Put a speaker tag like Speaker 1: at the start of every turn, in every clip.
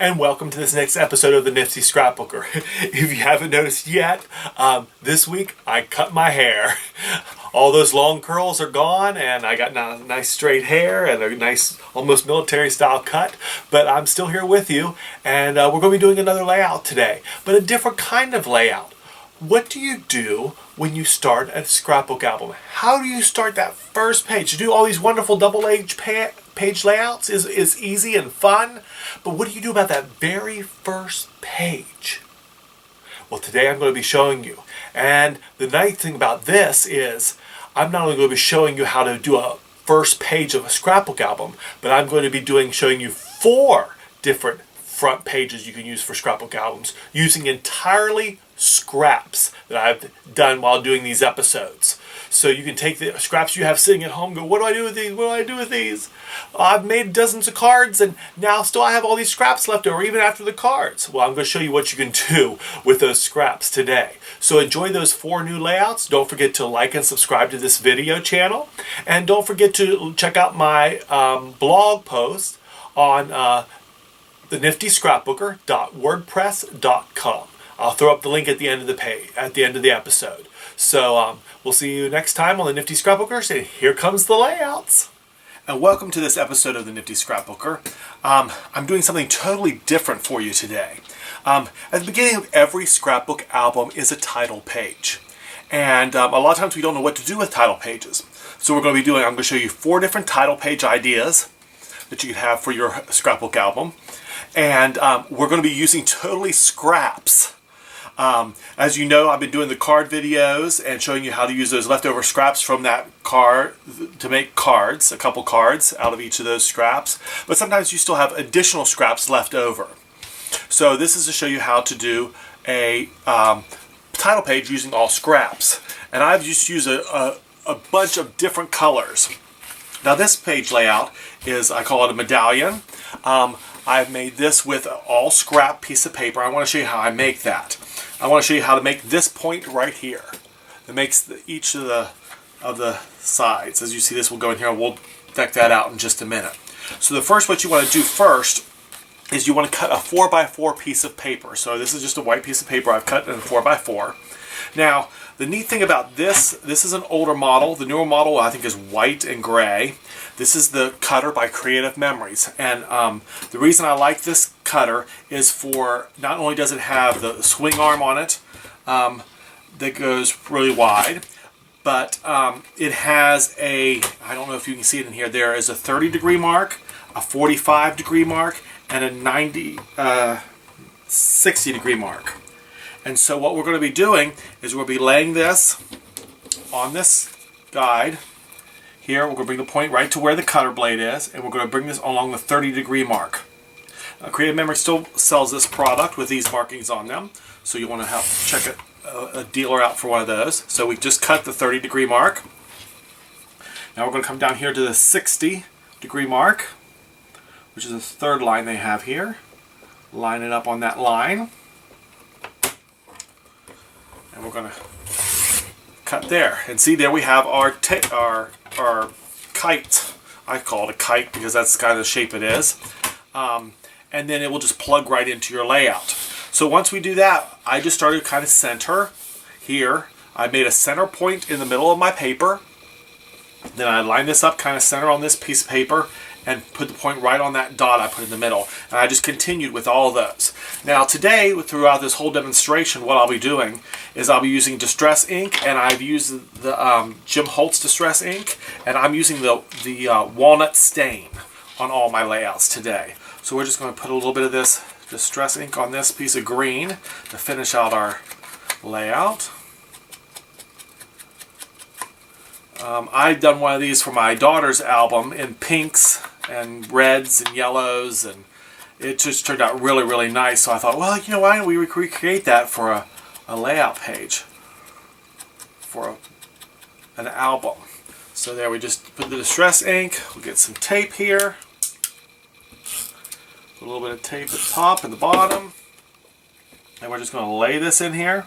Speaker 1: and welcome to this next episode of the Nifty Scrapbooker. If you haven't noticed yet, this week I cut my hair. All those long curls are gone, and I got nice straight hair and a nice, almost military style cut. But I'm still here with you, and we're going to be doing another layout today, but a different kind of layout. What do you do when you start a scrapbook album? How do you start that first page? To do all these wonderful double-page layouts is easy and fun, but what do you do about that very first page? Well, today I'm going to be showing you. And the nice thing about this is I'm not only going to be showing you how to do a first page of a scrapbook album, but I'm going to be showing you 4 different front pages you can use for scrapbook albums using entirely scraps that I've done while doing these episodes. So you can take the scraps you have sitting at home and go, what do I do with these? What do I do with these? I've made dozens of cards and now still I have all these scraps left over even after the cards. Well, I'm going to show you what you can do with those scraps today. So enjoy those 4 new layouts. Don't forget to like and subscribe to this video channel. And don't forget to check out my blog post on thenifty-scrapbooker.wordpress.com. I'll throw up the link at the end of the page, at the end of the episode. So we'll see you next time on the Nifty Scrapbooker. And here comes the layouts. And welcome to this episode of the Nifty Scrapbooker. I'm doing something totally different for you today. At the beginning of every scrapbook album is a title page. And a lot of times we don't know what to do with title pages. So I'm going to show you 4 different title page ideas that you can have for your scrapbook album. And we're going to be using totally scraps. As you know, I've been doing the card videos and showing you how to use those leftover scraps from that card to make cards, a couple cards out of each of those scraps. But sometimes you still have additional scraps left over. So this is to show you how to do a title page using all scraps. And I've just used a bunch of different colors. Now this page layout is, I call it a medallion. I've made this with an all scrap piece of paper. I want to show you how I make that. I want to show you how to make this point right here. It makes each of the sides. As you see, this will go in here and we'll deck that out in just a minute. So what you want to do first is you want to cut a 4x4 piece of paper. So this is just a white piece of paper I've cut in a 4x4. Now, the neat thing about this is an older model. The newer model I think is white and gray. This is the cutter by Creative Memories. And the reason I like this cutter is for, not only does it have the swing arm on it that goes really wide, but it has I don't know if you can see it in here, there is a 30-degree mark, a 45-degree mark, and a 60-degree mark. And so what we're going to be doing is we'll be laying this on this guide. Here we're going to bring the point right to where the cutter blade is, and we're going to bring this along the 30-degree mark. Creative Memory still sells this product with these markings on them, so you want to check a dealer out for one of those. So we just cut the 30-degree mark. Now we're going to come down here to the 60-degree mark, which is the 3rd line they have here. Line it up on that line. And we're going to cut there. And see, there we have our kite. I call it a kite because that's kind of the shape it is. And then it will just plug right into your layout. So once we do that, I just started kind of center here. I made a center point in the middle of my paper. Then I lined this up kind of center on this piece of paper and put the point right on that dot I put in the middle. And I just continued with all of those. Now today, throughout this whole demonstration, what I'll be doing is I'll be using Distress ink, and I've used the Jim Holtz Distress ink, and I'm using the walnut stain on all my layouts today. So we're just going to put a little bit of this Distress ink on this piece of green to finish out our layout. I've done one of these for my daughter's album in pinks and reds and yellows, and it just turned out really, really nice. So I thought, well, you know, why don't we recreate that for a layout page for an album. So there, we just put the Distress ink. We'll get some tape here. A little bit of tape at the top and the bottom. And we're just going to lay this in here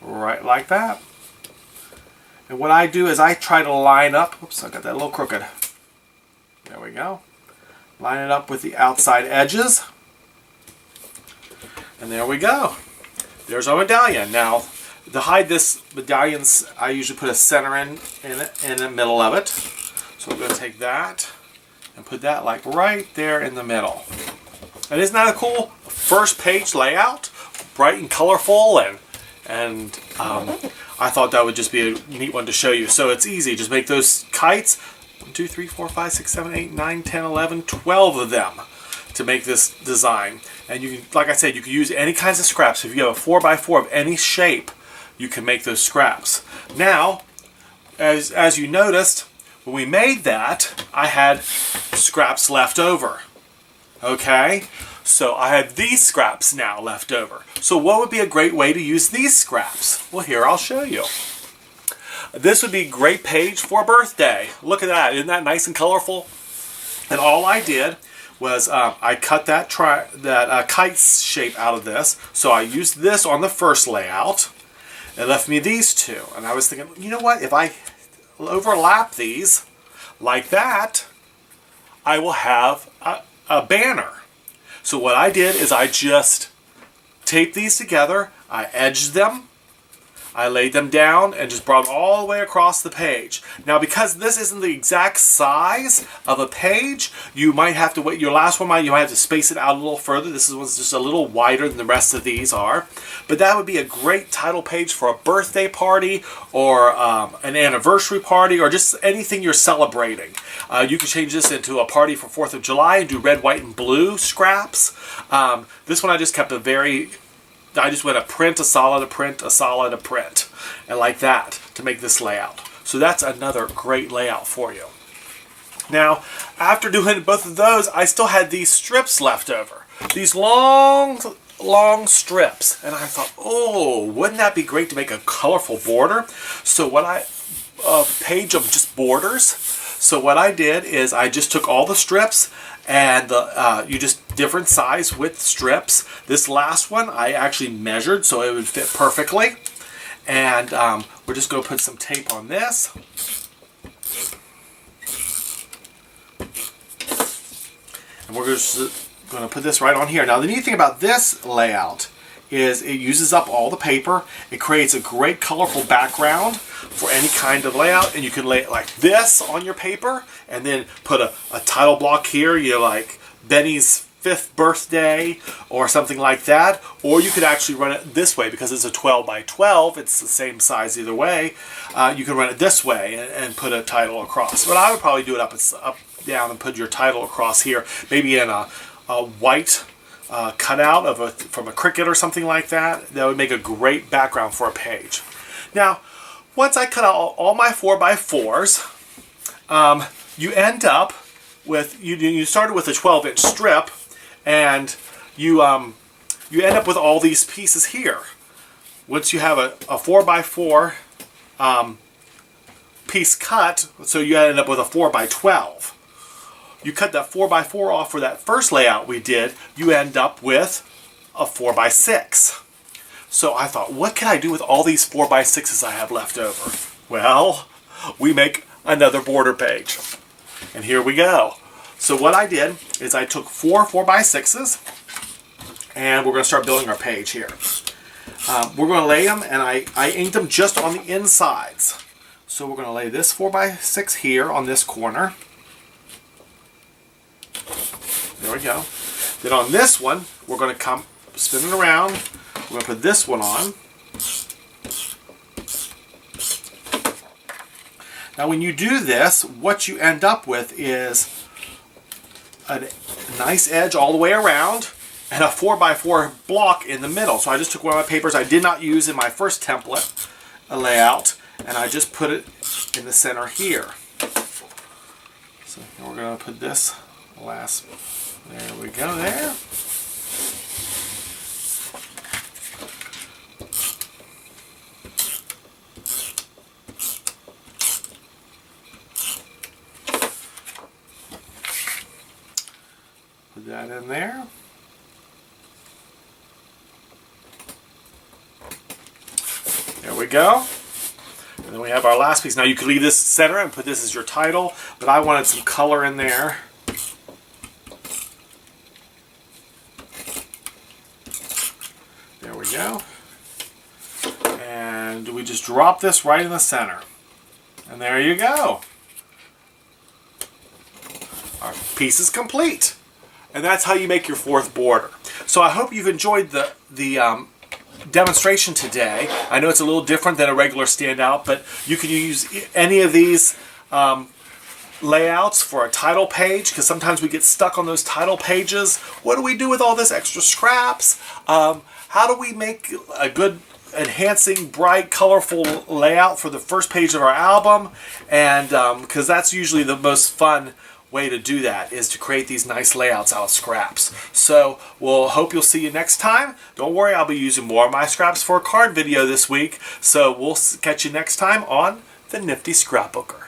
Speaker 1: right like that. And what I do is I try to line up, oops, I got that a little crooked. There we go. Line it up with the outside edges. And there we go. There's our medallion. Now, to hide this medallion, I usually put a center in the middle of it. So I'm going to take that and put that like right there in the middle. And isn't that a cool first page layout? Bright and colorful, and I thought that would just be a neat one to show you. So it's easy. Just make those kites. 1, 2, 3, 4, 5, 6, 7, 8, 9, 10, 11, 12 of them to make this design. And you can, like I said, you can use any kinds of scraps. If you have a 4x4 of any shape, you can make those scraps. Now, as you noticed, when we made that, I had scraps left over. Okay? So I have these scraps now left over. So what would be a great way to use these scraps? Well, here, I'll show you. This would be a great page for a birthday. Look at that. Isn't that nice and colorful? And all I did was I cut that kite shape out of this. So I used this on the first layout. It left me these two. And I was thinking, you know what? If I overlap these like that, I will have a banner. So what I did is I just taped these together, I edged them, I laid them down, and just brought them all the way across the page. Now, because this isn't the exact size of a page, you might have to wait. Your last one, you might have to space it out a little further. This one's just a little wider than the rest of these are. But that would be a great title page for a birthday party or an anniversary party or just anything you're celebrating. You can change this into a party for 4th of July and do red, white, and blue scraps. This one I just kept I just went a print, a solid, a print, a solid, a print, and like that to make this layout. So that's another great layout for you. Now, after doing both of those, I still had these strips left over. These long strips. And I thought, oh, wouldn't that be great to make a colorful border? So a page of just borders. So what I did is I just took all the strips and you just different size width strips. This last one I actually measured so it would fit perfectly. And we're just going to put some tape on this. And we're just going to put this right on here. Now the neat thing about this layout is it uses up all the paper. It creates a great colorful background for any kind of layout, and you can lay it like this on your paper and then put a title block here, like Benny's 5th birthday or something like that. Or you could actually run it this way because it's a 12 by 12. It's the same size either way. You can run it this way and put a title across. But I would probably do it up down and put your title across here, maybe in a white cutout from a Cricut or something like that. That would make a great background for a page. Now, once I cut out all my 4x4s, you end up with, you started with a 12-inch strip, and you end up with all these pieces here. Once you have a 4x4 piece cut, so you end up with a 4x12. You cut that 4x4 off for that first layout we did, you end up with a 4x6. So I thought, what can I do with all these 4x6s I have left over? Well, we make another border page. And here we go. So what I did is I took 4 4x6s, and we're going to start building our page here. We're going to lay them, and I inked them just on the insides. So we're going to lay this 4x6 here on this corner. There we go. Then on this one, we're going to come spin it around. We're going to put this one on. Now when you do this, what you end up with is a nice edge all the way around and a 4x4 block in the middle. So I just took one of my papers I did not use in my first template layout, and I just put it in the center here. So we're going to put this last, there we go there. Put that in there. There we go. And then we have our last piece. Now you could leave this center and put this as your title, but I wanted some color in there. drop this right in the center. And there you go. Our piece is complete. And that's how you make your fourth border. So I hope you've enjoyed the demonstration today. I know it's a little different than a regular standout, but you can use any of these layouts for a title page, because sometimes we get stuck on those title pages. What do we do with all this extra scraps? How do we make a good enhancing, bright, colorful layout for the first page of our album? And because that's usually the most fun way to do that, is to create these nice layouts out of scraps. So we'll hope you'll see you next time. Don't worry, I'll be using more of my scraps for a card video this week. So we'll catch you next time on the Nifty Scrapbooker.